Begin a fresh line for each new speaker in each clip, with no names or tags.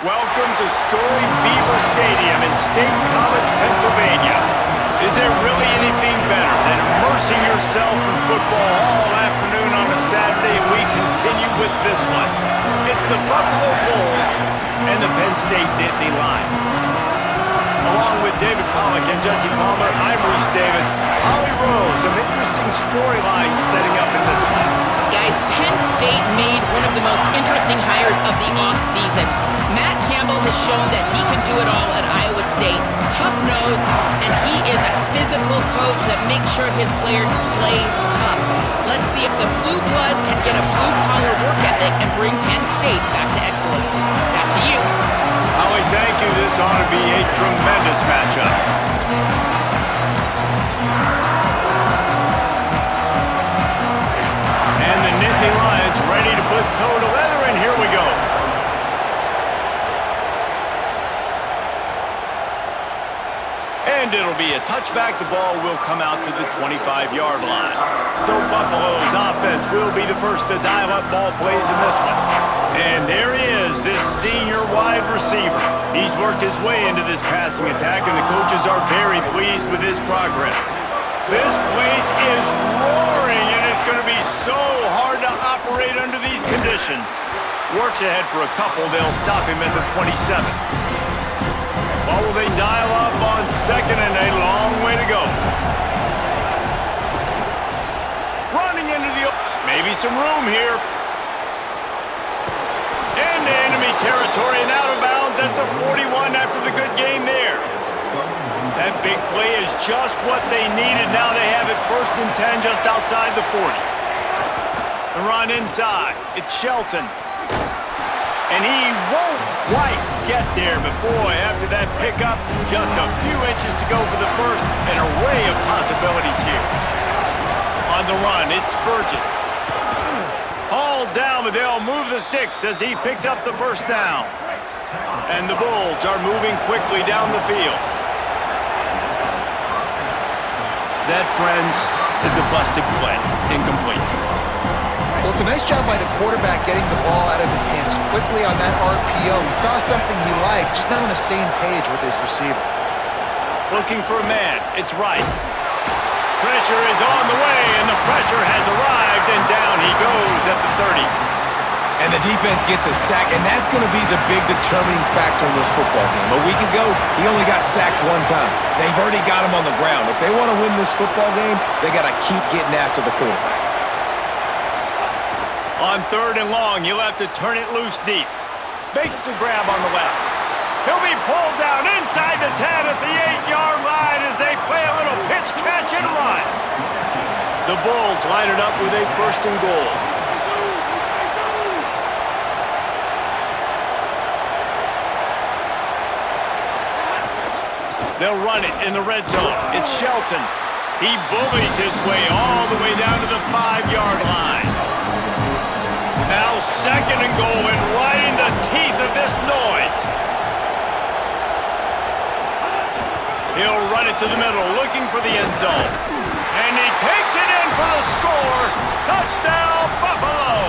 Welcome to storied Beaver Stadium in State College, Pennsylvania. Is there really anything better than immersing yourself in football all afternoon on a Saturday, and we continue with this one? It's the Buffalo Bulls and the Penn State Nittany Lions. Along with David Pollack and Jesse Palmer, I'm Reese Davis. Holly Rose, some interesting storylines setting up in this one.
Guys, Penn State made one of the most interesting hires of the offseason. Matt Campbell has shown that he can do it all at Iowa State. Tough nose, and he is a physical coach that makes sure his players play tough. Let's see if the Blue Bloods can get a blue-collar work ethic and bring Penn State back to excellence. Back to you.
Holly, thank you. This ought to be a tremendous matchup. And the Nittany Lions ready to put toe to leather, and here we go. And it'll be a touchback. The ball will come out to the 25-yard line. So Buffalo's offense will be the first to dial up ball plays in this one. And there he is, this senior wide receiver. He's worked his way into this passing attack, and the coaches are very pleased with his progress. This place is roaring, and it's going to be so hard to operate under these conditions. Works ahead for a couple. They'll stop him at the 27. Well, will they dial up on second, and a long way to go. Running into the... maybe some room here. Into enemy territory and out of bounds at the 41 after the good gain there. That big play is just what they needed. Now they have it 1st and 10 just outside the 40. The run inside. It's Shelton. And he won't quite get there, but boy, after that pickup, just a few inches to go for the first. An array of possibilities here. On the run, it's Burgess. Hauled down, but they'll move the sticks as he picks up the first down. And the Bulls are moving quickly down the field. That, friends, is a busted play. Incomplete.
Well, it's a nice job by the quarterback getting the ball out of his hands quickly on that RPO. He saw something he liked, just not on the same page with his receiver.
Looking for a man. It's right. Pressure is on the way, and the pressure has arrived, and down he goes at the 30.
And the defense gets a sack, and that's going to be the big determining factor in this football game. A week ago, he only got sacked one time. They've already got him on the ground. If they want to win this football game, they got to keep getting after the quarterback.
On 3rd and long, you'll have to turn it loose deep. Makes the grab on the left. He'll be pulled down inside the 10 at the 8-yard line as they play a little pitch, catch, and run. The Bulls line it up with a 1st and goal. They'll run it in the red zone. It's Shelton. He bullies his way all the way down to the 5-yard line. Now 2nd and goal, and right in the teeth of this noise. He'll run it to the middle, looking for the end zone. And he takes it in for the score. Touchdown, Buffalo!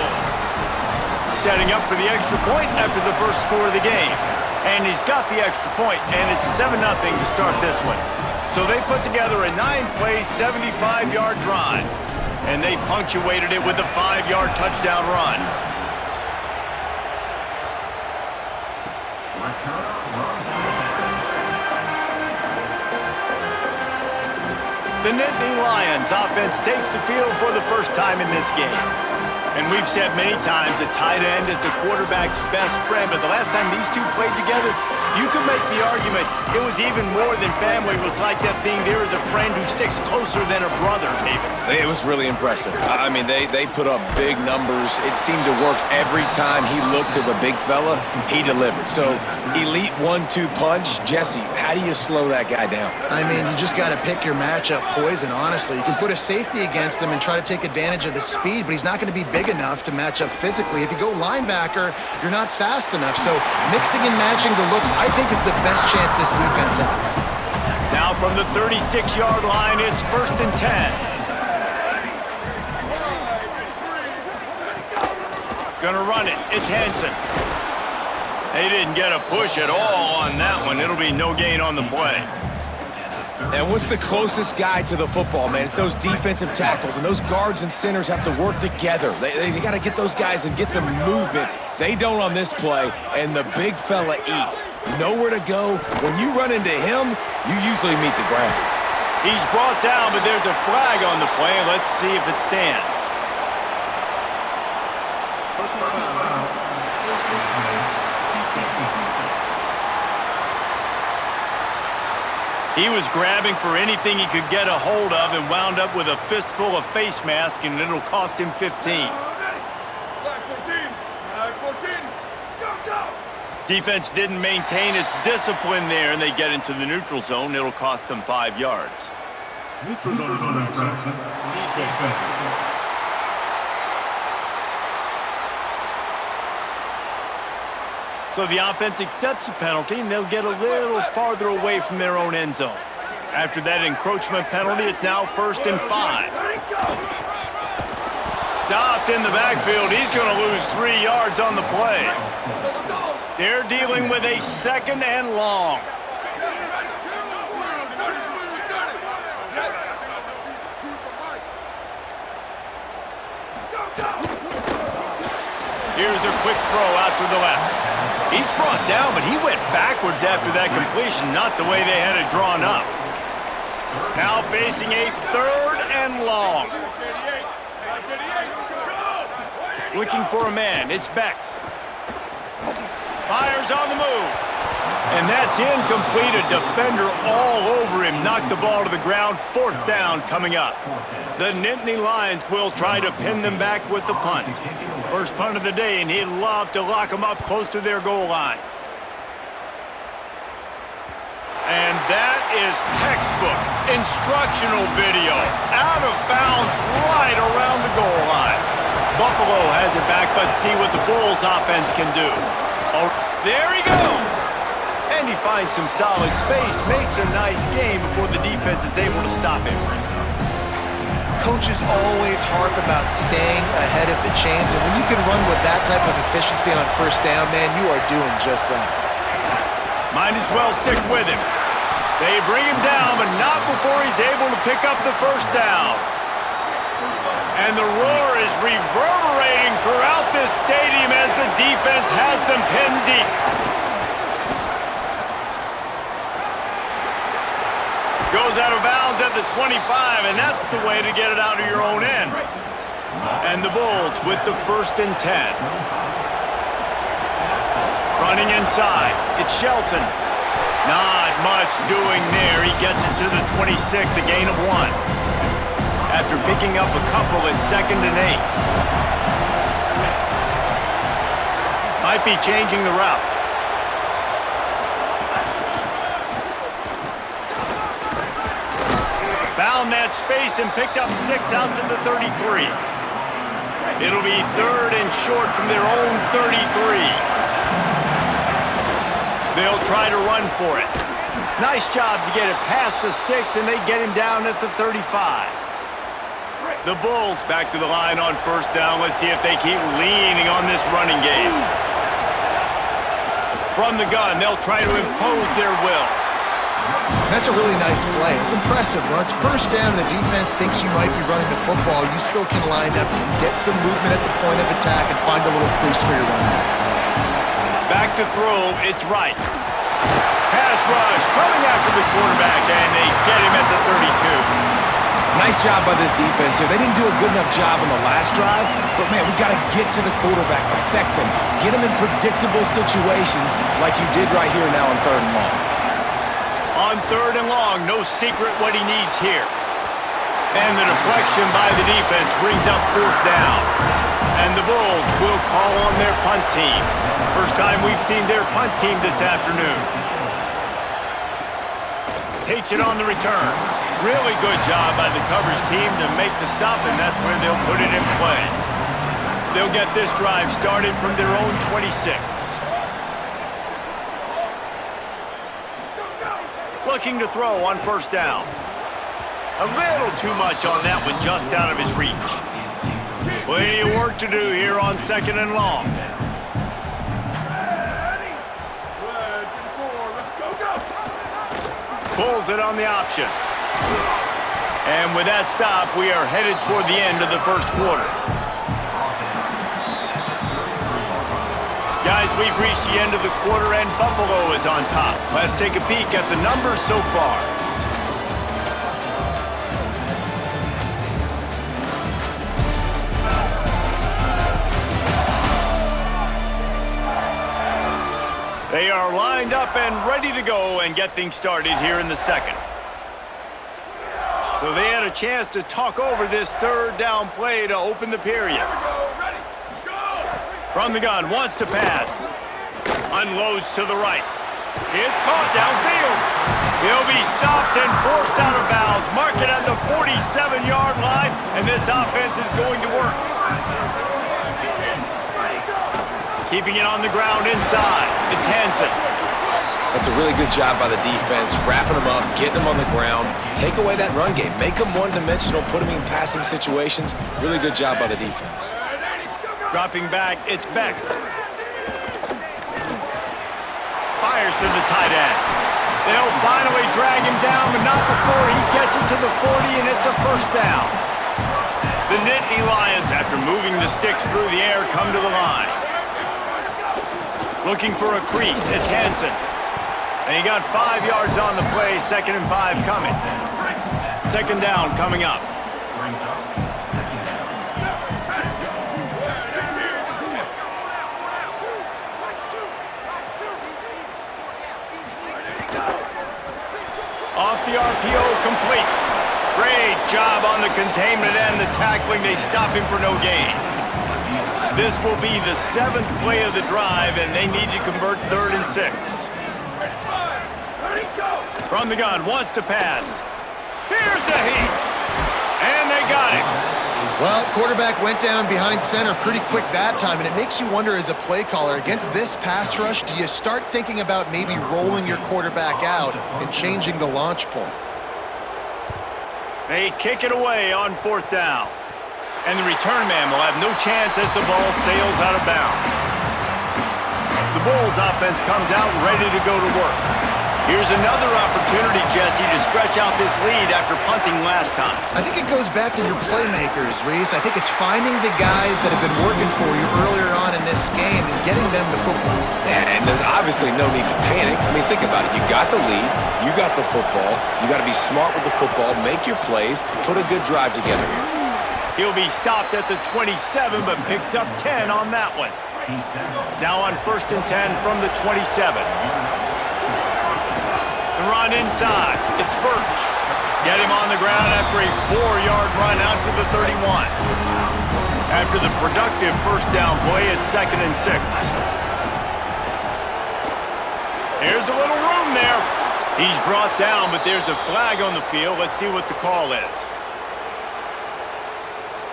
Setting up for the extra point after the first score of the game. And he's got the extra point, and it's 7-0 to start this one. So they put together a 9-play, 75-yard drive. And they punctuated it with a 5-yard touchdown run. The Nittany Lions offense takes the field for the first time in this game. And we've said many times that tight end is the quarterback's best friend, but the last time these two played together, you could make the argument it was even more than family. It was like that thing, there is a friend who sticks closer than a brother, David.
It was really impressive. I mean, they put up big numbers. It seemed to work every time he looked to the big fella, he delivered. So, elite 1-2 punch. Jesse, how do you slow that guy down?
I mean, you just got to pick your matchup poison, honestly. You can put a safety against him and try to take advantage of the speed, but he's not going to be big enough to match up physically. If you go linebacker, you're not fast enough. So mixing and matching the looks, I think, is the best chance this defense has.
Now from the 36-yard line, it's 1st and 10. Gonna run it. It's Hansen. They didn't get a push at all on that one. It'll be no gain on the play.
And what's the closest guy to the football, man? It's those defensive tackles, and those guards and centers have to work together. They got to get those guys and get some movement. They don't on this play, and the big fella eats. Nowhere to go. When you run into him, you usually meet the ground.
He's brought down, but there's a flag on the play. Let's see if it stands. He was grabbing for anything he could get a hold of and wound up with a fistful of face mask, and it'll cost him 15. Defense didn't maintain its discipline there, and they get into the neutral zone. It'll cost them 5 yards.
Neutral zone infraction. Defense.
So the offense accepts the penalty, and they'll get a little farther away from their own end zone. After that encroachment penalty, it's now 1st and 5. Stopped in the backfield. He's going to lose 3 yards on the play. They're dealing with a 2nd and long. Here's a quick throw out to the left. He's brought down, but he went backwards after that completion, not the way they had it drawn up. Now facing a 3rd and long. Looking for a man. It's Beck. Fires on the move. And that's incomplete. A defender all over him. Knocked the ball to the ground. 4th down coming up. The Nittany Lions will try to pin them back with the punt. First punt of the day, and he'd love to lock them up close to their goal line. And that is textbook instructional video. Out of bounds right around the goal line. Buffalo has it back, but see what the Bulls offense can do. Oh, there he goes. And he finds some solid space, makes a nice game before the defense is able to stop him.
Coaches always harp about staying ahead of the chains, and when you can run with that type of efficiency on 1st down, man, you are doing just that.
Might as well stick with him. They bring him down, but not before he's able to pick up the 1st down. And the roar is reverberating throughout this stadium as the defense has them pinned deep. Goes out of bounds at the 25, and that's the way to get it out of your own end. And the Bulls with the 1st and 10. Running inside, it's Shelton. Not much doing there. He gets it to the 26, a gain of 1. After picking up a couple at 2nd and 8. Might be changing the route. Found that space and picked up 6 out to the 33. It'll be 3rd and short from their own 33. They'll try to run for it. Nice job to get it past the sticks, and they get him down at the 35. The Bulls back to the line on 1st down. Let's see if they keep leaning on this running game. From the gun, they'll try to impose their will.
That's a really nice play. It's impressive. When it's 1st down and the defense thinks you might be running the football, you still can line up, get some movement at the point of attack, and find a little crease for your running back.
Back to throw, it's right. Pass rush coming after the quarterback, and they get him at the 32.
Nice job by this defense here. They didn't do a good enough job on the last drive, but, man, we got to get to the quarterback, affect him, get him in predictable situations like you did right here now on 3rd and long.
On 3rd and long, no secret what he needs here. And the deflection by the defense brings up 4th down. And the Bulls will call on their punt team. First time we've seen their punt team this afternoon. Takes it on the return. Really good job by the coverage team to make the stop, and that's where they'll put it in play. They'll get this drive started from their own 26. Looking to throw on 1st down. A little too much on that one, just out of his reach. Plenty of work to do here on 2nd and long. Pulls it on the option. And with that stop, we are headed toward the end of the first quarter. Guys, we've reached the end of the quarter, and Buffalo is on top. Let's take a peek at the numbers so far. They are lined up and ready to go and get things started here in the second. So they had a chance to talk over this third down play to open the period. From the gun, wants to pass. Unloads to the right. It's caught downfield. He'll be stopped and forced out of bounds. Mark it at the 47-yard line, and this offense is going to work. Keeping it on the ground inside. It's Hansen.
That's a really good job by the defense, wrapping them up, getting them on the ground. Take away that run game. Make them one-dimensional, put them in passing situations. Really good job by the defense.
Dropping back, it's Beck. Fires to the tight end. They'll finally drag him down, but not before he gets it to the 40, and it's a first down. The Nittany Lions, after moving the sticks through the air, come to the line. Looking for a crease, it's Hansen. And he got 5 yards on the play, 2nd and 5 coming. Second down coming up. Off the RPO, complete. Great job on the containment and the tackling. They stop him for no gain. This will be the 7th play of the drive, and they need to convert 3rd and 6. From the gun, wants to pass. Here's the heat. And they got it.
Well, quarterback went down behind center pretty quick that time, and it makes you wonder as a play caller, against this pass rush, do you start thinking about maybe rolling your quarterback out and changing the launch point?
They kick it away on 4th down. And the return man will have no chance as the ball sails out of bounds. The Bulls offense comes out ready to go to work. Here's another opportunity, Jesse, to stretch out this lead after punting last time.
I think it goes back to your playmakers, Reese. I think it's finding the guys that have been working for you earlier on in this game and getting them the football.
Yeah, and there's obviously no need to panic. I mean, think about it. You got the lead. You got the football. You got to be smart with the football, make your plays, put a good drive together here.
He'll be stopped at the 27, but picks up 10 on that one. Now on 1st and 10 from the 27. The run inside. It's Birch. Get him on the ground after a 4-yard run out to the 31. After the productive first down play, it's 2nd and 6. There's a little room there. He's brought down, but there's a flag on the field. Let's see what the call is.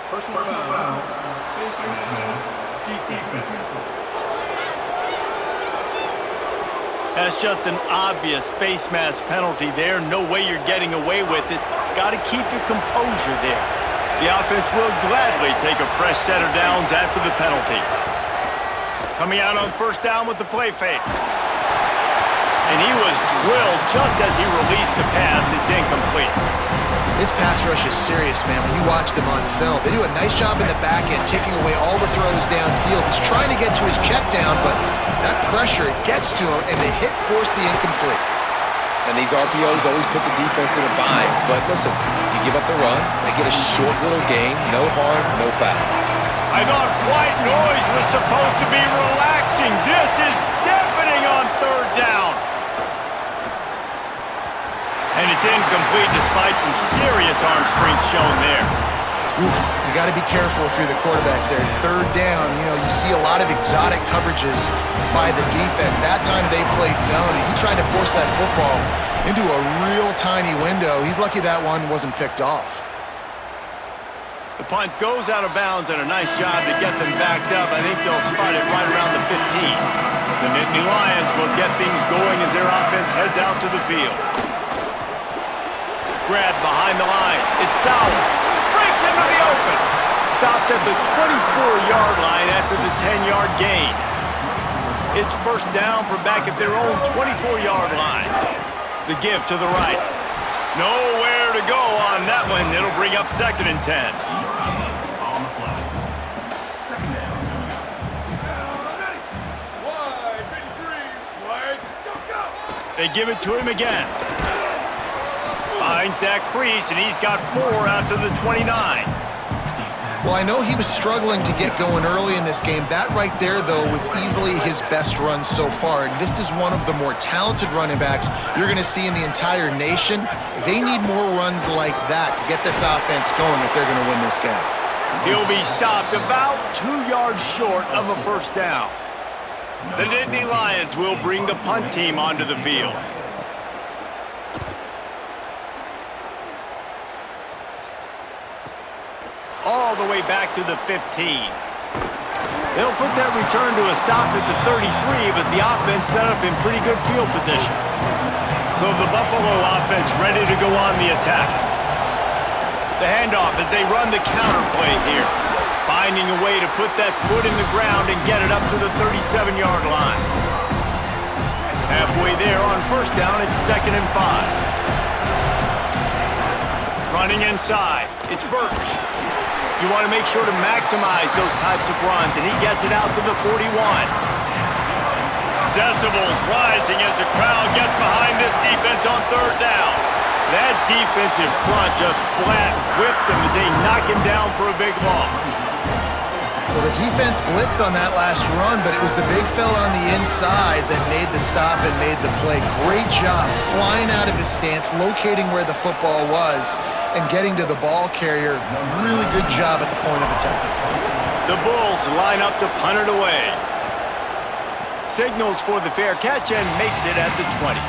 Personal foul. Defense.
That's just an obvious face mask penalty there. No way you're getting away with it. Got to keep your composure there. The offense will gladly take a fresh set of downs after the penalty. Coming out on 1st down with the play fake. And he was drilled just as he released the pass. It's incomplete.
This pass rush is serious, man. When you watch them on film, they do a nice job in the back end, taking away all the throws downfield. He's trying to get to his check down, but that pressure gets to him, and they force the incomplete.
And these RPOs always put the defense in a bind. But listen, you give up the run, they get a short little gain, no harm, no foul.
I thought white noise was supposed to be relaxing. This is deafening on 3rd down. And it's incomplete despite some serious arm strength shown there.
Oof, you got to be careful if you're the quarterback there. 3rd down, you see a lot of exotic coverages by the defense. That time they played zone, and he tried to force that football into a real tiny window. He's lucky that one wasn't picked off.
The punt goes out of bounds, and a nice job to get them backed up. I think they'll spot it right around the 15. The Nittany Lions will get things going as their offense heads out to the field. Grab behind the line. It's Sauer. Breaks into the open. Stopped at the 24-yard line after the 10-yard gain. It's 1st down for back at their own 24-yard line. The give to the right. Nowhere to go on that one. It'll bring up 2nd and 10.
On the flag. 2nd down.
They give it to him again. Finds that crease, and he's got 4 out to the 29.
Well, I know he was struggling to get going early in this game. That right there, though, was easily his best run so far. And this is one of the more talented running backs you're going to see in the entire nation. They need more runs like that to get this offense going if they're going to win this game.
He'll be stopped about 2 yards short of a 1st down. The Nittany Lions will bring the punt team onto the field. All the way back to the 15. They'll put that return to a stop at the 33, but the offense set up in pretty good field position. So the Buffalo offense ready to go on the attack. The handoff as they run the counter play here. Finding a way to put that foot in the ground and get it up to the 37-yard line. Halfway there on 1st down, it's 2nd and 5. Running inside, it's Birch. You want to make sure to maximize those types of runs, and he gets it out to the 41. Decibels rising as the crowd gets behind this defense on 3rd down. That defensive front just flat whipped them as they knock him down for a big loss.
Well, the defense blitzed on that last run, but it was the big fella on the inside that made the stop and made the play. Great job flying out of his stance, locating where the football was, and getting to the ball carrier. Really good job at the point of attack.
The Bulls line up to punt it away. Signals for the fair catch and makes it at the 20.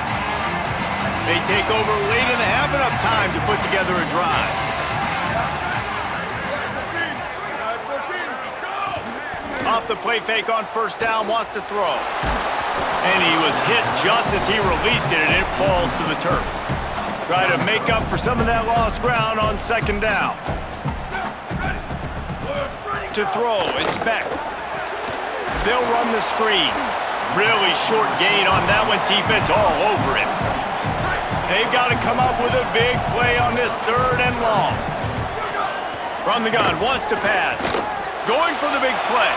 They take over late in the half, enough time to put together a drive. Off the play fake on 1st down, wants to throw. And he was hit just as he released it, and it falls to the turf. Try to make up for some of that lost ground on 2nd down. To throw, it's Beck. They'll run the screen. Really short gain on that one, defense all over him. They've got to come up with a big play on this 3rd and long. From the gun, wants to pass. Going for the big play.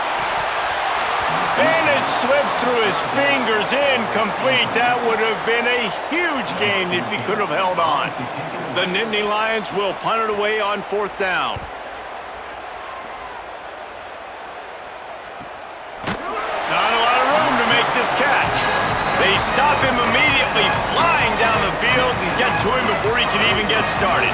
And it slips through his fingers, incomplete. That would have been a huge gain if he could have held on. The Nittany Lions will punt it away on 4th down. Not a lot of room to make this catch. They stop him immediately, flying down the field and get to him before he can even get started.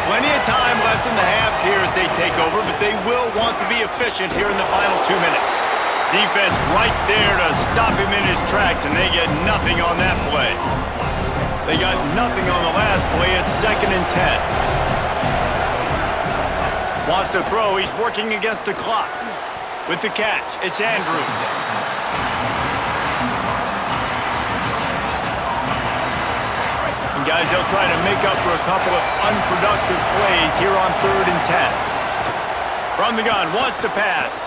Plenty of time left in the half here as they take over, but they will want to be efficient here in the final 2 minutes. Defense right there to stop him in his tracks, and they get nothing on that play. They got nothing on the last play. It's 2nd and 10. Wants to throw. He's working against the clock. With the catch, it's Andrews. And guys, they'll try to make up for a couple of unproductive plays here on 3rd and 10. From the gun, wants to pass.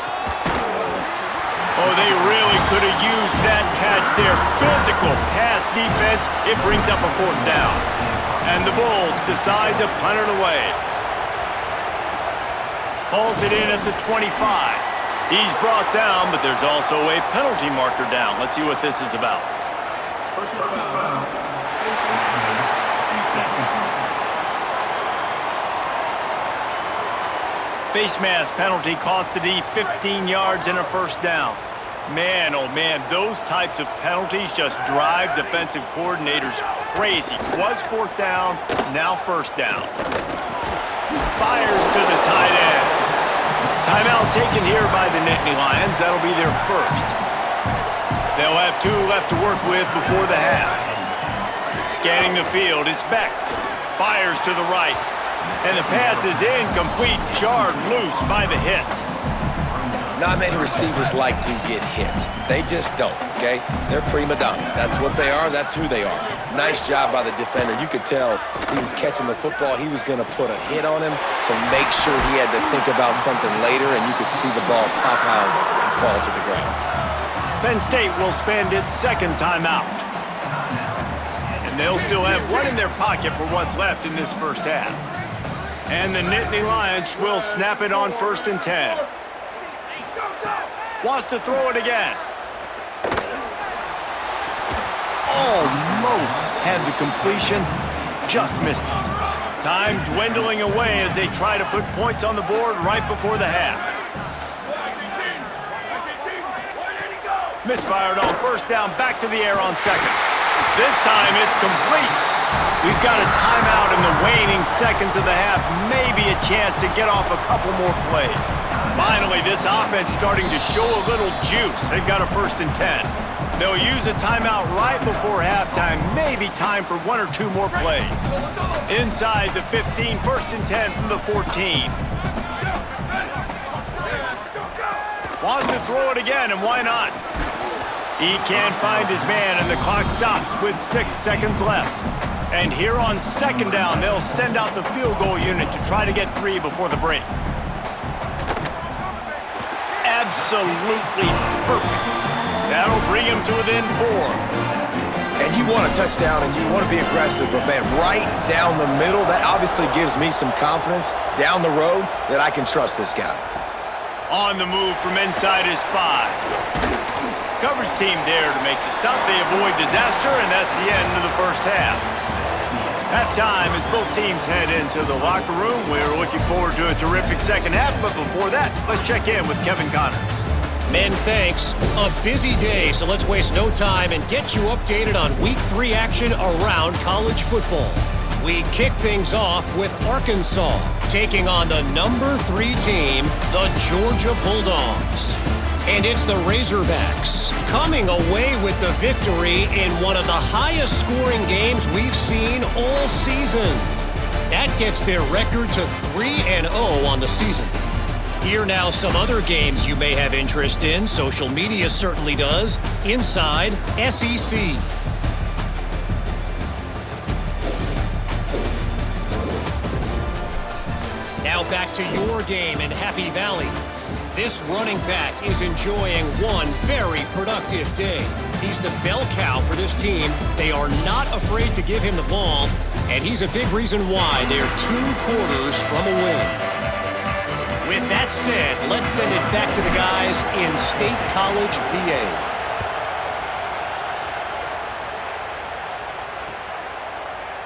Oh, they really could have used that catch there. Physical pass defense. It brings up a 4th down. And the Bulls decide to punt it away. Pulls it in at the 25. He's brought down, but there's also a penalty marker down. Let's see what this is about.
Personal foul.
Face mask penalty cost the D 15 yards and a 1st down. Man, oh man, those types of penalties just drive defensive coordinators crazy. Was 4th down, now 1st down. Fires to the tight end. Timeout taken here by the Nittany Lions. That'll be their 1st. They'll have 2 left to work with before the half. Scanning the field, it's Beck. Fires to the right. And the pass is incomplete, jarred loose by the hit.
Not many receivers like to get hit. They just don't, okay? They're prima donnas. That's what they are. That's who they are. Nice job by the defender. You could tell he was catching the football. He was going to put a hit on him to make sure he had to think about something later, and you could see the ball pop out and fall to the ground.
Penn State will spend its 2nd timeout. And and they'll still have one in their pocket for what's left in this first half. And the Nittany Lions will snap it on 1st and 10. Wants to throw it again. Almost had the completion, just missed it. Time dwindling away as they try to put points on the board right before the half. Misfired on 1st down, back to the air on 2nd. This time it's complete. We've got a timeout in the waning seconds of the half, maybe a chance to get off a couple more plays. Finally, this offense starting to show a little juice. They've got a 1st and 10. They'll use a timeout right before halftime, maybe time for 1 or 2 more plays. Inside the 15, 1st and 10 from the 14. Wants to throw it again, and why not? He can't find his man, and the clock stops with 6 seconds left. And here on 2nd down, they'll send out the field goal unit to try to get 3 before the break. Absolutely perfect. That'll bring him to within 4.
And you want a touchdown and you want to be aggressive, but man, right down the middle, that obviously gives me some confidence down the road that I can trust this guy.
On the move from inside his 5. Coverage team there to make the stop. They avoid disaster, and that's the end of the first half. Halftime as both teams head into the locker room. We're looking forward to a terrific second half, but before that, let's check in with Kevin Connors.
Men, thanks. A busy day, so let's waste no time and get you updated on Week 3 action around college football. We kick things off with Arkansas taking on the number 3 team, the Georgia Bulldogs. And it's the Razorbacks coming away with the victory in one of the highest scoring games we've seen all season. That gets their record to 3-0 on the season. Here now some other games you may have interest in. Social media certainly does. Inside SEC. Now back to your game in Happy Valley. This running back is enjoying one very productive day. He's the bell cow for this team. They are not afraid to give him the ball, and he's a big reason why they're 2 quarters from a win. With that said, let's send it back to the guys in State College, PA.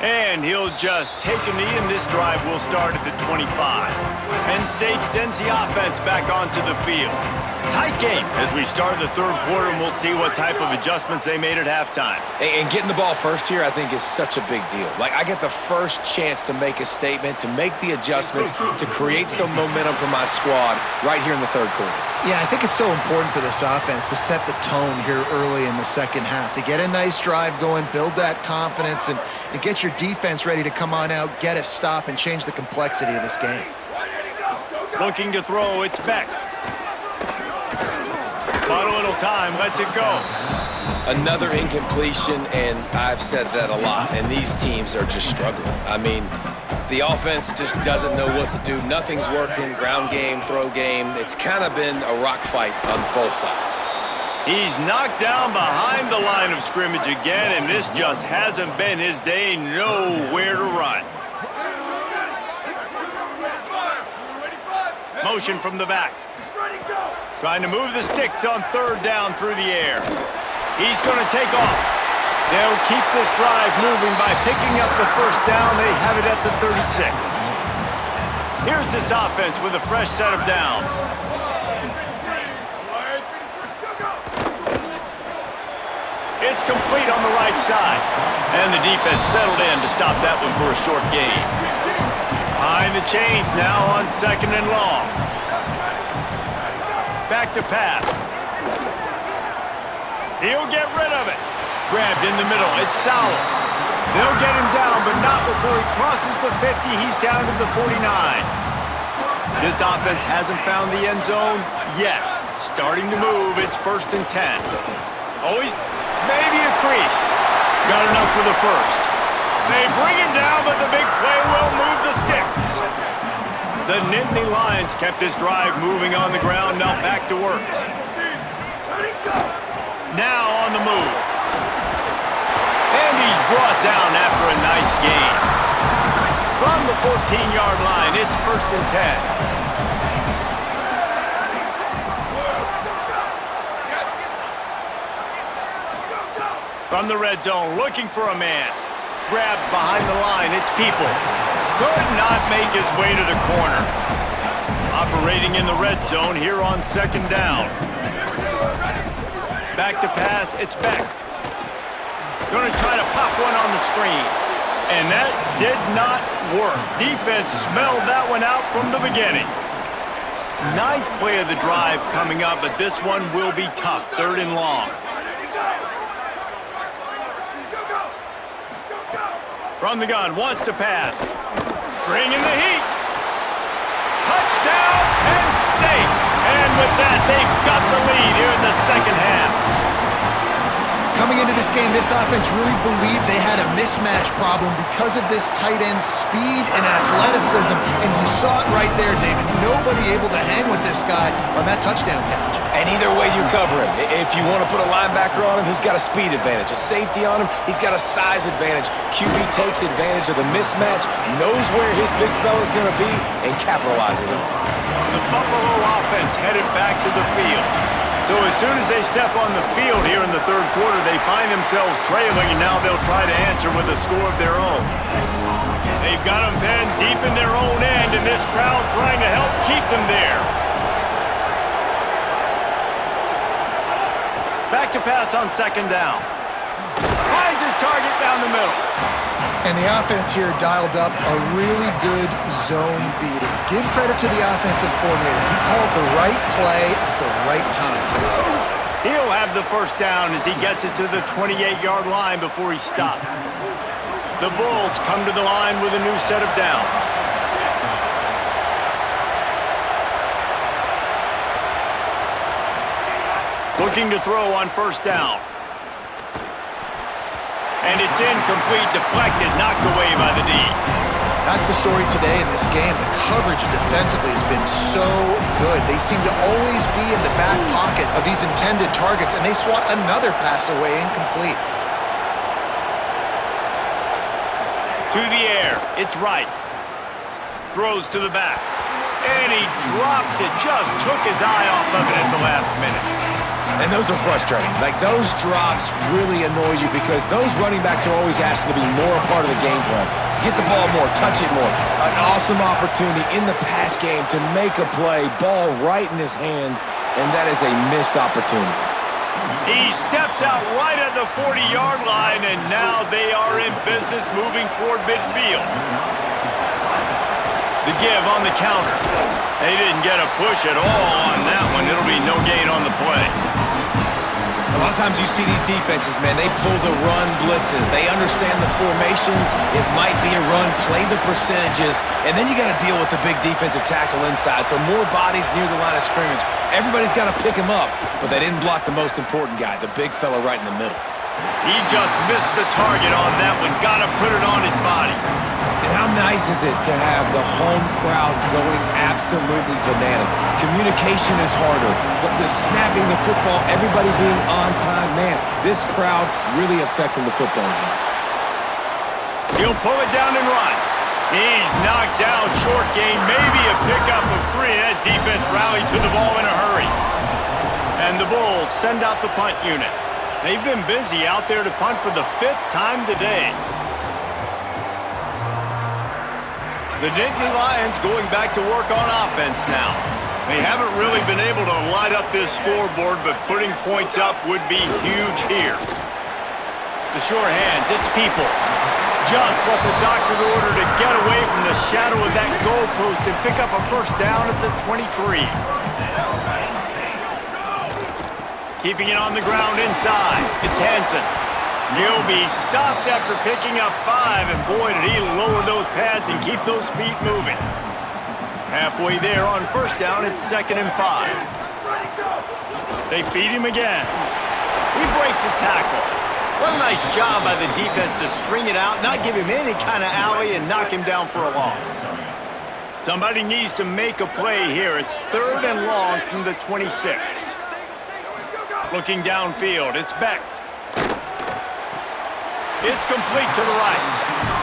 And he'll just take a knee, and this drive will start at the 25. Penn State sends the offense back onto the field. Tight game as we start the 3rd quarter, and we'll see what type of adjustments they made at halftime.
And getting the ball first here, I think, is such a big deal. Like, I get the first chance to make a statement, to make the adjustments, to create some momentum for my squad right here in the 3rd quarter.
Yeah, I think it's so important for this offense to set the tone here early in the second half, to get a nice drive going, build that confidence, and get your defense ready to come on out, get a stop, and change the complexity of this game.
Looking to throw, it's Beck. But a little time, lets it go.
Another incompletion, and I've said that a lot, and these teams are just struggling. I mean, the offense just doesn't know what to do. Nothing's working, ground game, throw game. It's kind of been a rock fight on both sides.
He's knocked down behind the line of scrimmage again, and this just hasn't been his day. Nowhere to run. Motion from the back. Trying to move the sticks on 3rd down through the air. He's going to take off. They'll keep this drive moving by picking up the 1st down. They have it at the 36. Here's this offense with a fresh set of downs. It's complete on the right side. And the defense settled in to stop that one for a short gain. Behind the chains now on 2nd and long. Back to pass. He'll get rid of it. Grabbed in the middle. It's Sowell. They'll get him down, but not before he crosses the 50. He's down to the 49. This offense hasn't found the end zone yet. Starting to move. It's 1st and 10. Oh, he's maybe a crease. Got enough for the 1st. They bring him down, but the big play will move the sticks. The Nittany Lions kept this drive moving on the ground. Now back to work. Now on the move. And he's brought down after a nice gain. From the 14-yard line, it's 1st and 10. From the red zone, looking for a man. Grabbed behind the line, it's Peoples. Could not make his way to the corner. Operating in the red zone here on 2nd down. Back to pass, it's Beck. Going to try to pop one on the screen. And that did not work. Defense smelled that one out from the beginning. 9th play of the drive coming up, but this one will be tough. 3rd and long. From the gun, wants to pass. Bringing the heat. Touchdown, Penn State. And with that, they've got the lead here in the 2nd half.
Coming into this game, this offense really believed they had a mismatch problem because of this tight end speed and athleticism. And you saw it right there, David. Nobody able to hang with this guy on that touchdown catch.
And either way you cover him. If you want to put a linebacker on him, he's got a speed advantage. A safety on him, he's got a size advantage. QB takes advantage of the mismatch, knows where his big fella's going to be, and capitalizes on it.
The Buffalo offense headed back to the field. So as soon as they step on the field here in the 3rd quarter, they find themselves trailing, and now they'll try to answer with a score of their own. They've got them pinned deep in their own end, and this crowd trying to help keep them there. Back to pass on 2nd down. Finds his target down the middle.
And the offense here dialed up a really good zone beating. Give credit to the offensive coordinator. He called the right play at the right time.
He'll have the 1st down as he gets it to the 28-yard line before he stopped. The Bulls come to the line with a new set of downs. Looking to throw on 1st down. And it's incomplete, deflected, knocked away by the D.
That's the story today in this game. The coverage defensively has been so good. They seem to always be in the back pocket of these intended targets, and they swat another pass away incomplete.
To the air, it's right. Throws to the back. And he drops it, just took his eye off of it at the last minute.
And those are frustrating. Like, those drops really annoy you because those running backs are always asking to be more a part of the game plan. Get the ball more, touch it more. An awesome opportunity in the pass game to make a play, ball right in his hands, and that is a missed opportunity.
He steps out right at the 40-yard line, and now they are in business moving toward midfield. The give on the counter. They didn't get a push at all on that one. It'll be no gain on the play.
A lot of times you see these defenses, man, they pull the run blitzes. They understand the formations. It might be a run, play the percentages, and then you got to deal with the big defensive tackle inside. So more bodies near the line of scrimmage. Everybody's got to pick him up, but they didn't block the most important guy, the big fella right in the middle.
He just missed the target on that one. Got to put it on his body.
And how nice is it to have the home crowd going absolutely bananas? Communication is harder, but the snapping the football, everybody being on time, man, this crowd really affecting the football game.
He'll pull it down and run. He's knocked down, short gain, maybe a pickup of 3. That defense rallied to the ball in a hurry. And the Bulls send out the punt unit. They've been busy out there to punt for the 5th time today. The Nittany Lions going back to work on offense now. They haven't really been able to light up this scoreboard, but putting points up would be huge here. The sure hands, it's Peoples. Just what the doctor ordered to get away from the shadow of that goalpost and pick up a 1st down at the 23. Keeping it on the ground inside, it's Hansen. He'll be stopped after picking up 5, and boy, did he lower those pads and keep those feet moving. Halfway there on 1st down, it's 2nd and 5. They feed him again. He breaks a tackle. What a nice job by the defense to string it out, not give him any kind of alley, and knock him down for a loss. Somebody needs to make a play here. It's 3rd and long from the 26. Looking downfield, it's Beck. It's complete to the right.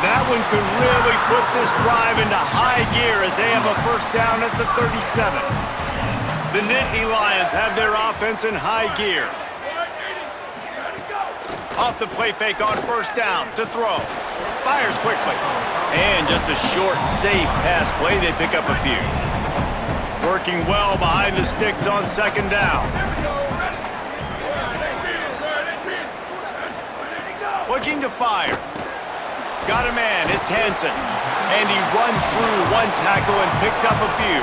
That one could really put this drive into high gear as they have a first down at the 37. The Nittany Lions have their offense in high gear. Off the play fake on first down to throw. Fires quickly. And just a short, safe pass play. They pick up a few. Working well behind the sticks on second down. Looking to fire. Got a man. It's Hansen. And he runs through one tackle and picks up a few.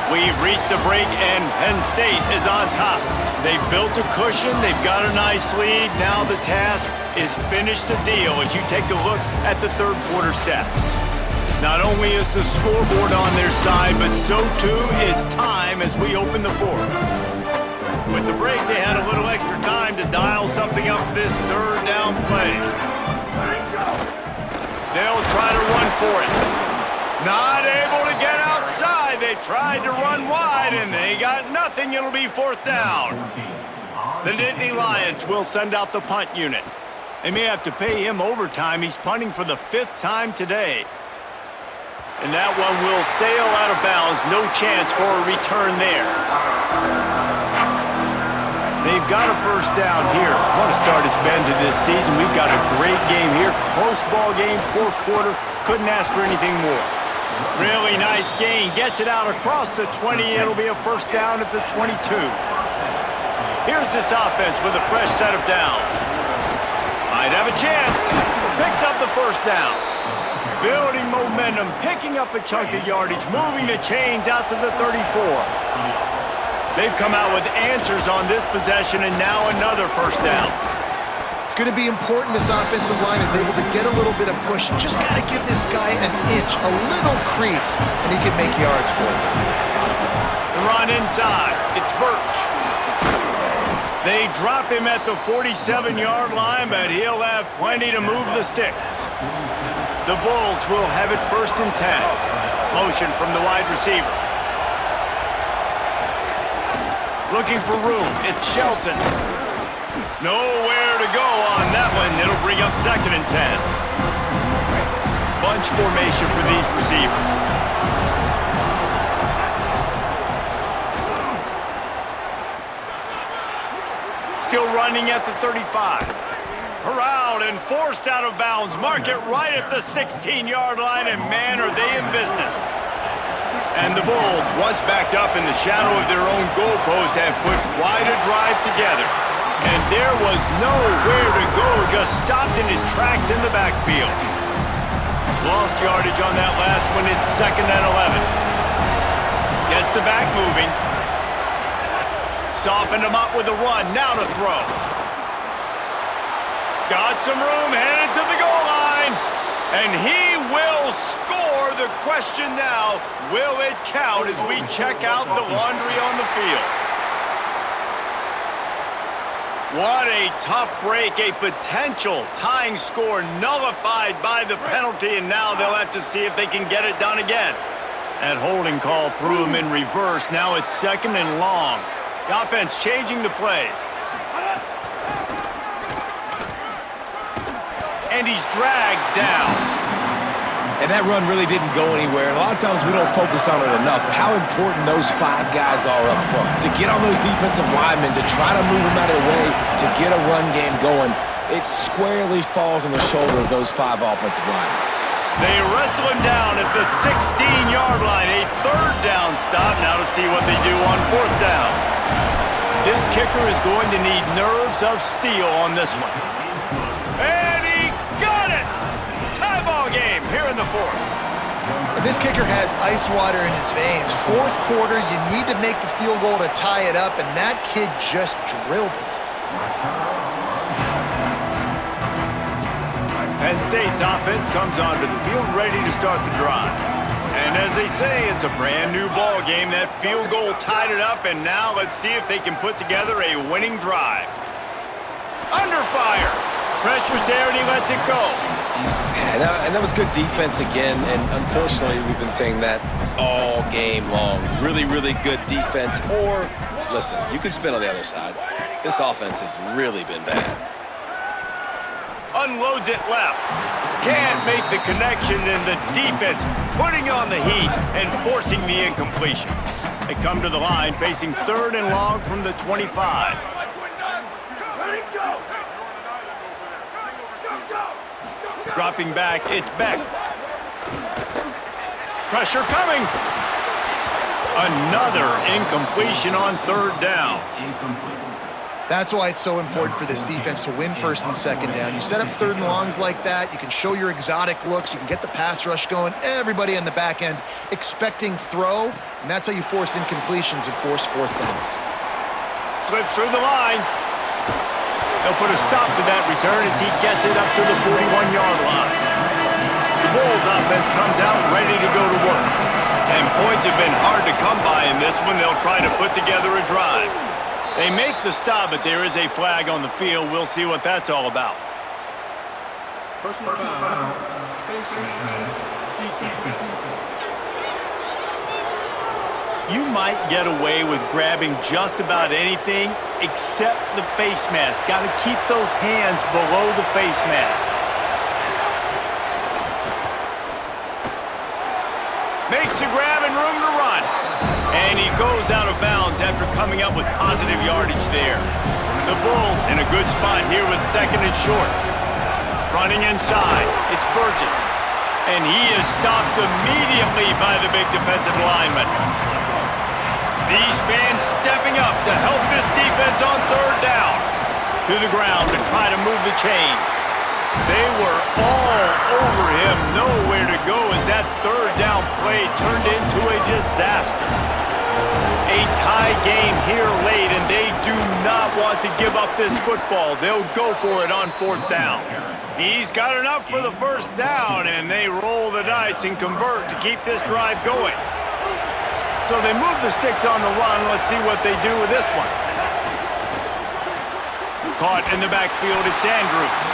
We've reached a break, and Penn State is on top. They've built a cushion. They've got a nice lead. Now the task is finish the deal as you take a look at the third quarter stats. Not only is the scoreboard on their side, but so too is time as we open the fourth. With the break, they had a little extra time to dial something up for this third down play. They'll try to run for it. Not able to get outside. They tried to run wide, and they got nothing. It'll be fourth down. The Nittany Lions will send out the punt unit. They may have to pay him overtime. He's punting for the 5th time today. And that one will sail out of bounds. No chance for a return there. They've got a first down here. What a start it's been to this season. We've got a great game here. Close ball game, fourth quarter. Couldn't ask for anything more. Really nice gain. Gets it out across the 20. It'll be a first down at the 22. Here's this offense with a fresh set of downs. Might have a chance. Picks up the first down. Building momentum, picking up a chunk of yardage, moving the chains out to the 34. They've come out with answers on this possession, and now another first down.
It's going to be important this offensive line is able to get a little bit of push. Just got to give this guy an inch, a little crease, and he can make yards for it.
The run inside. It's Birch. They drop him at the 47-yard line, but he'll have plenty to move the sticks. The Bulls will have it first and 10. Motion from the wide receiver. Looking for room. It's Shelton. Nowhere to go on that one. It'll bring up second and 10. Bunch formation for these receivers. Still running at the 35. Corralled and forced out of bounds. Mark it right at the 16-yard line, and man, are they in business. And the Bulls, once backed up in the shadow of their own goalpost, have put quite a drive together. And there was nowhere to go, just stopped in his tracks in the backfield. Lost yardage on that last one. It's second and 11. Gets the back moving. Softened him up with a run. Now to throw. Got some room, headed to the goal line. And he will score. The question now, will it count as we check out the laundry on the field? What a tough break, a potential tying score nullified by the penalty, and now they'll have to see if they can get it done again. That holding call threw him in reverse. Now it's second and long. The offense changing the play. And he's dragged down.
And that run really didn't go anywhere. And a lot of times we don't focus on it enough. How important those 5 guys are up front. To get on those defensive linemen, to try to move them out of the way, to get a run game going, it squarely falls on the shoulder of those 5 offensive linemen.
They wrestle him down at the 16-yard line. A third down stop. Now to see what they do on fourth down. This kicker is going to need nerves of steel on this one. And he got it! Tie ball game here in the fourth.
And this kicker has ice water in his veins. Fourth quarter, you need to make the field goal to tie it up, and that kid just drilled it.
Penn State's offense comes onto the field ready to start the drive. And as they say, it's a brand new ball game. That field goal tied it up, and now let's see if they can put together a winning drive. Under fire. Pressure's there, and he lets it go.
Yeah, and that was good defense again, and unfortunately, we've been saying that all game long. Really, really good defense, or, listen, you can spin on the other side. This offense has really been bad.
Unloads it left. Can't make the connection, and the defense putting on the heat and forcing the incompletion. They come to the line facing 3rd and long from the 25. Dropping back, it's Beck. Pressure coming. Another incompletion on 3rd down.
That's why it's so important for this defense to win 1st and 2nd down. You set up 3rd and longs like that, you can show your exotic looks, you can get the pass rush going, everybody on the back end expecting throw, and that's how you force incompletions and force 4th downs.
Slips through the line. They'll put a stop to that return as he gets it up to the 41-yard line. The Bulls offense comes out ready to go to work. And points have been hard to come by in this one. They'll try to put together a drive. They make the stop, but there is a flag on the field. We'll see what that's all about.
Personal foul.
You might get away with grabbing just about anything except the face mask. Got to keep those hands below the face mask. Makes a grab and room to run. And he goes out of bounds after coming up with positive yardage there. The Bulls in a good spot here with 2nd and short. Running inside, it's Burgess. And he is stopped immediately by the big defensive lineman. These fans stepping up to help this defense on 3rd down. To the ground to try to move the chains. They were all over him, nowhere to go as that 3rd down play turned into a disaster. A tie game here late, and they do not want to give up this football. They'll go for it on 4th down. He's got enough for the 1st down, and they roll the dice and convert to keep this drive going. So they move the sticks on the run. Let's see what they do with this one. Caught in the backfield, it's Andrews.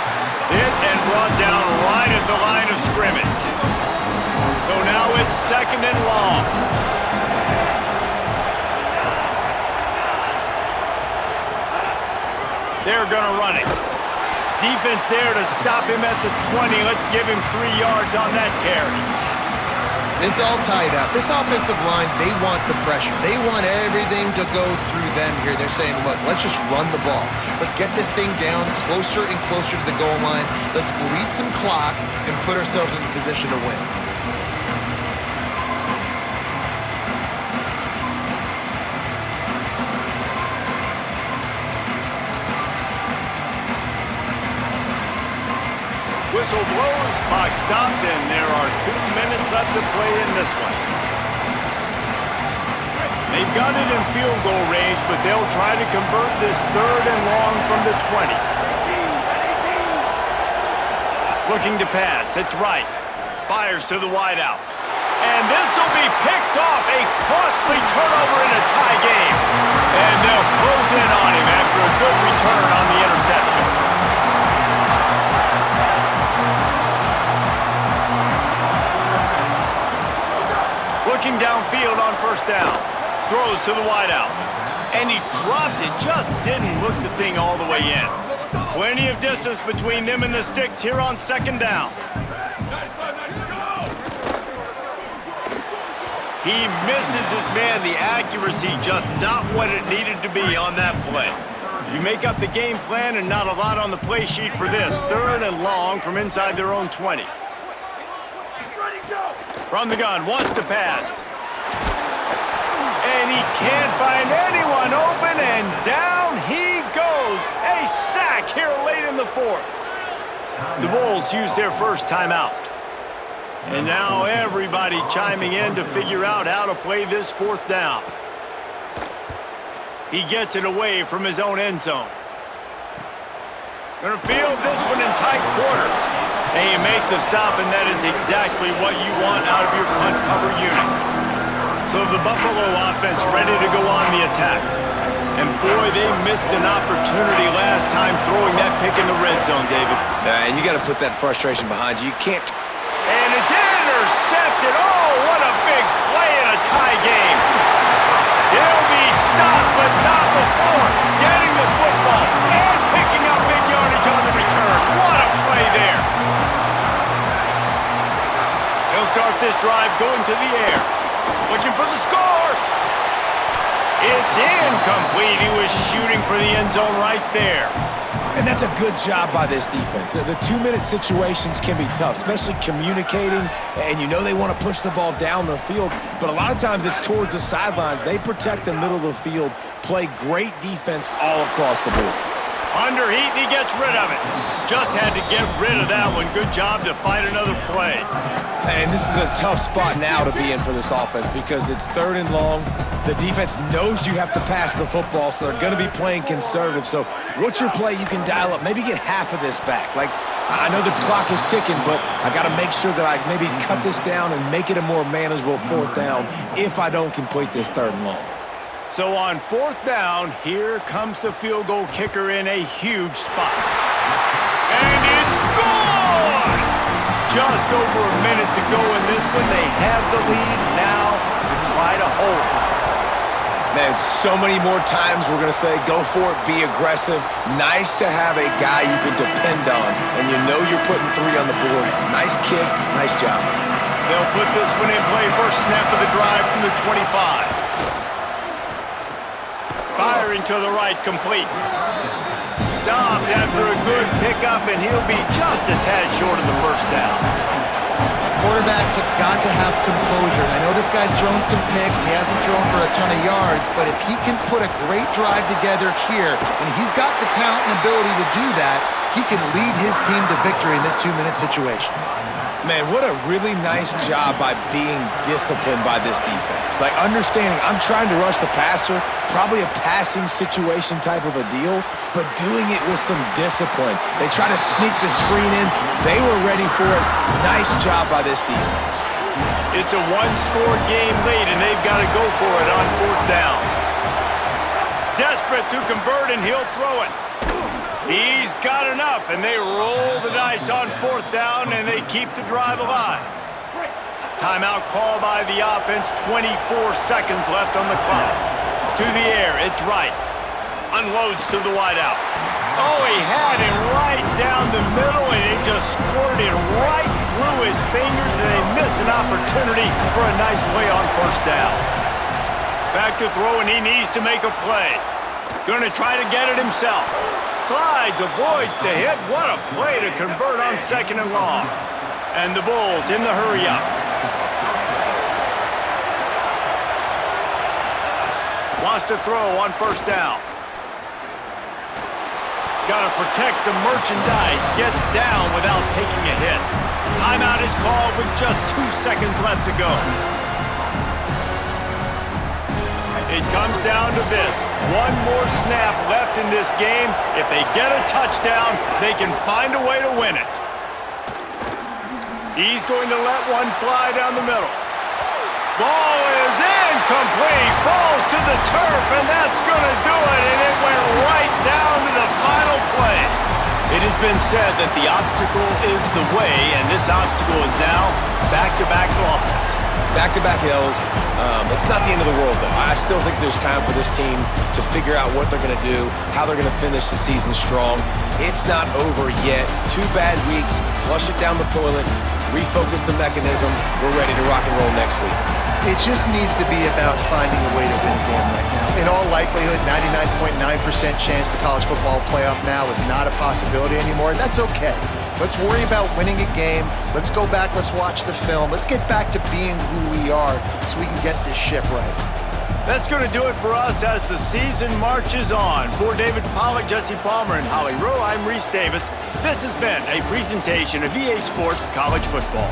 Hit and brought down right at the line of scrimmage. So now it's 2nd and long. They're going to run it. Defense there to stop him at the 20. Let's give him 3 yards on that carry.
It's all tied up. This offensive line, they want the pressure. They want everything to go through them here. They're saying, look, let's just run the ball. Let's get this thing down closer and closer to the goal line. Let's bleed some clock and put ourselves in the position to win.
Whistle blows, clock stopped, and there are 2 minutes left to play in this one. They've got it in field goal range, but they'll try to convert this 3rd and long from the 20. Looking to pass, it's right. Fires to the wideout. And this will be picked off, a costly turnover in a tie game. And they'll close in on him after a good return on the interception. Looking downfield on 1st down. Throws to the wideout. And he dropped it, just didn't look the thing all the way in. Plenty of distance between them and the sticks here on 2nd down. He misses his man. The accuracy just not what it needed to be on that play. You make up the game plan and not a lot on the play sheet for this. 3rd and long from inside their own 20. From the gun, wants to pass. And he can't find anyone open, and down he goes. A sack here late in the 4th. The Bulls use their first timeout. And now everybody chiming in to figure out how to play this 4th down. He gets it away from his own end zone. Gonna field this one in tight quarters. And you make the stop, and that is exactly what you want out of your punt cover unit. So the Buffalo offense ready to go on the attack. And boy, they missed an opportunity last time throwing that pick in the red zone, David.
And you got to put that frustration behind you. You can't.
And it's intercepted. Oh, what a big play in a tie game. He'll be stopped, but not before getting the football and picking up big yardage on the return. What a play there. He'll start this drive going to the air. Looking for the score. It's incomplete. He was shooting for the end zone right there.
And that's a good job by this defense. The 2-minute situations can be tough, especially communicating, and you know they want to push the ball down the field, but a lot of times it's towards the sidelines. They protect the middle of the field, play great defense all across the board.
Under heat, and he gets rid of it. Just had to get rid of that one. Good job to find another play.
And this is a tough spot now to be in for this offense because it's 3rd and long. The defense knows you have to pass the football, so they're going to be playing conservative. So what's your play you can dial up? Maybe get half of this back. Like, I know the clock is ticking, but I got to make sure that I maybe cut this down and make it a more manageable 4th down if I don't complete this 3rd and long.
So on 4th down, here comes the field goal kicker in a huge spot. And it's gone! Just over a minute to go in this one. They have the lead now to try to hold it.
Man, so many more times we're going to say, go for it, be aggressive. Nice to have a guy you can depend on, and you know you're putting 3 on the board. Nice kick, nice job.
They'll put this one in play. First snap of the drive from the 25. Firing to the right, complete. Stopped after a good pickup, and he'll be just a tad short of the 1st down.
Quarterbacks have got to have composure. I know this guy's thrown some picks. He hasn't thrown for a ton of yards, but if he can put a great drive together here, and he's got the talent and ability to do that, he can lead his team to victory in this 2-minute situation.
Man, what a really nice job by being disciplined by this defense. Like, understanding I'm trying to rush the passer, probably a passing situation type of a deal, but doing it with some discipline. They try to sneak the screen in. They were ready for it. Nice job by this defense.
It's a 1-score game lead, and they've got to go for it on 4th down. Desperate to convert, and he'll throw it. He's got enough, and they roll the dice on 4th down, and they keep the drive alive. Timeout call by the offense, 24 seconds left on the clock. To the air, it's right. Unloads to the wideout. Oh, he had him right down the middle, and it just squirted right through his fingers, and they miss an opportunity for a nice play on 1st down. Back to throw, and he needs to make a play. Gonna try to get it himself. Slides, avoids the hit. What a play to convert on 2nd and long. And the Bulls in the hurry-up. Wants to throw on 1st down. Got to protect the merchandise. Gets down without taking a hit. Timeout is called with just 2 seconds left to go. It comes down to this. One more snap left in this game. If they get a touchdown, they can find a way to win it. He's going to let one fly down the middle. Ball is incomplete. Falls to the turf, and that's going to do it. And it went right down to the final play. It has been said that the obstacle is the way, and this obstacle is now back-to-back losses.
Back-to-back L's. It's not the end of the world, though. I still think there's time for this team to figure out what they're going to do, how they're going to finish the season strong. It's not over yet. 2 bad weeks. Flush it down the toilet. Refocus the mechanism. We're ready to rock and roll next week.
It just needs to be about finding a way to win a game right now. In all likelihood, 99.9% chance the college football playoff now is not a possibility anymore. That's okay. Let's worry about winning a game. Let's go back. Let's watch the film. Let's get back to being who we are so we can get this ship right.
That's going to do it for us as the season marches on. For David Pollack, Jesse Palmer, and Holly Rowe, I'm Reese Davis. This has been a presentation of EA Sports College Football.